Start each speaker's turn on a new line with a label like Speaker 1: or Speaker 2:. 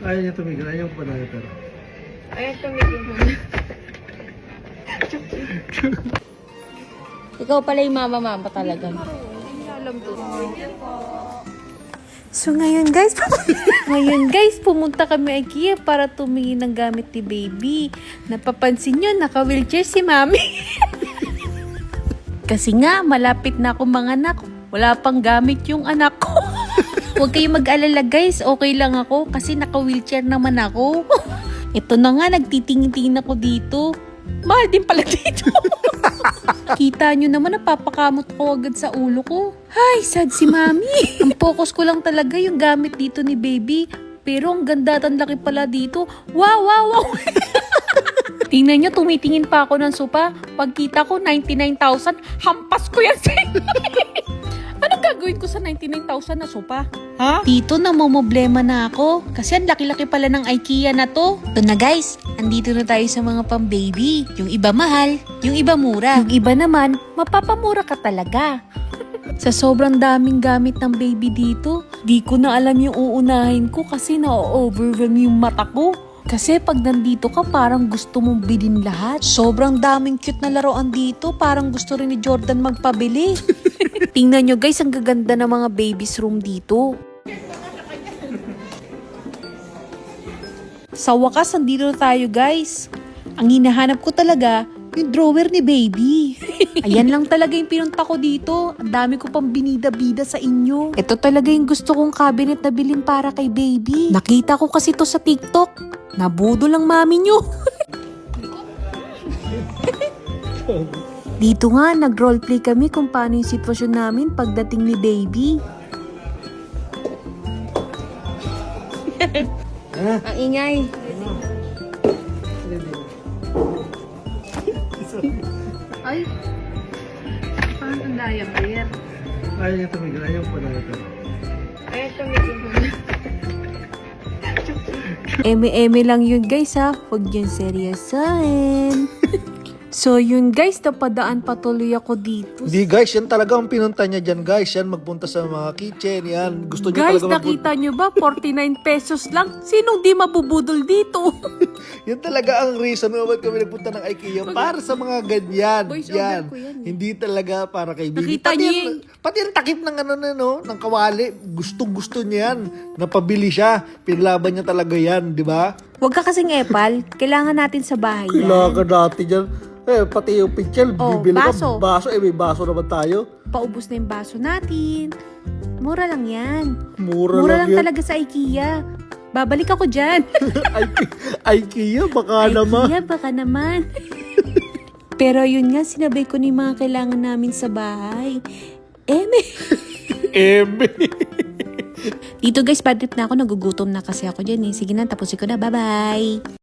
Speaker 1: Ayaw niya tumigil. Ayaw pa na pero.
Speaker 2: Ayaw tumigil muna. Ikaw pala yung mama talaga. Hindi alam to.
Speaker 3: So ngayon guys, pumunta kami IKEA para tumingin ng gamit ni baby. Napapansin nyo, naka-wheelchair si mami. Kasi nga, malapit na ako manganak. Wala pang gamit yung anak ko. Huwag kayong mag-alala guys, okay lang ako kasi naka-wheelchair naman ako. Ito na nga, nagtitingin-tingin ako dito. Mahal din pala dito. Kita nyo naman, napapakamot ako agad sa ulo ko. Ay, sad si mami. Ang focus ko lang talaga yung gamit dito ni baby. Pero ang ganda at ang laki pala dito. Wow. Tingnan nyo, tumitingin pa ako ng sopa. Pagkita ko, 99,000. Hampas ko yan sa inyo. Anong gagawin ko sa 99,000 na sopa? Ha? Dito namomblema na ako. Kasi ang laki-laki pala ng IKEA na to. Ito na guys, andito na tayo sa mga pang-baby. Yung iba mahal, yung iba mura. Yung iba naman, mapapamura ka talaga. Sa sobrang daming gamit ng baby dito, di ko na alam yung uunahin ko kasi na-overwhelm yung mata ko. Kasi pag nandito ka, parang gusto mong bilhin lahat. Sobrang daming cute na laruan dito, parang gusto rin ni Jordan magpabili. Tingnan nyo guys, ang gaganda ng mga baby's room dito. Sa wakas, andito na tayo guys. Ang hinahanap ko talaga, yung drawer ni baby. Ayan lang talaga yung pinunta ko dito. Ang dami ko pang binida-bida sa inyo. Ito talaga yung gusto kong cabinet na bilhin para kay baby. Nakita ko kasi to sa TikTok. Nabudo lang mami nyo. Dito nga, nag-roleplay kami kung paano yung sitwasyon namin pagdating ni baby.
Speaker 2: Ang ingay. Ay. Parang ang diaper.
Speaker 1: Ayaw niya tumigil. Ayaw pa na pero.
Speaker 2: Ayaw tumigil muna.
Speaker 3: Eme-eme lang yun guys ha. Huwag yun seryosahin. So yun guys, napadaan patuloy ako dito.
Speaker 1: Hindi guys, yan talaga ang pinunta niya dyan guys. Yan magpunta sa mga kitchen. Yan. Gusto niya
Speaker 3: Guys,
Speaker 1: talaga
Speaker 3: nakita nyo ba? 49 pesos lang. Sinong di mabubudol dito?
Speaker 1: Yan talaga ang reason bakit kami nagpunta ng IKEA. Para sa mga ganyan.
Speaker 3: Voice over
Speaker 1: Yan.
Speaker 3: ko yan eh.
Speaker 1: Hindi talaga para kay baby.
Speaker 3: Nakita niyo yun.
Speaker 1: Pati yung takip ng ng kawali. Gustong-gusto niya yan. Napabili siya. Pinlaban niya talaga yan. Di ba?
Speaker 3: Huwag ka kasing epal. Kailangan natin sa bahay yan.
Speaker 1: Kailangan natin dyan. Pati yung picture,
Speaker 3: Oh,
Speaker 1: bibili
Speaker 3: baso.
Speaker 1: ka baso. May baso naman tayo.
Speaker 3: Paubos na yung baso natin. Mura lang yan.
Speaker 1: Mura
Speaker 3: Mura lang
Speaker 1: yan.
Speaker 3: talaga sa IKEA. Babalik ako dyan.
Speaker 1: IKEA, baka naman.
Speaker 3: IKEA, baka naman. Pero yun nga, sinabay ko na yung mga kailangan namin sa bahay.
Speaker 1: Eme.
Speaker 3: Dito guys, bad trip na ako. Nagugutom na kasi ako dyan eh. Sige na, tapusin ko na. Bye-bye.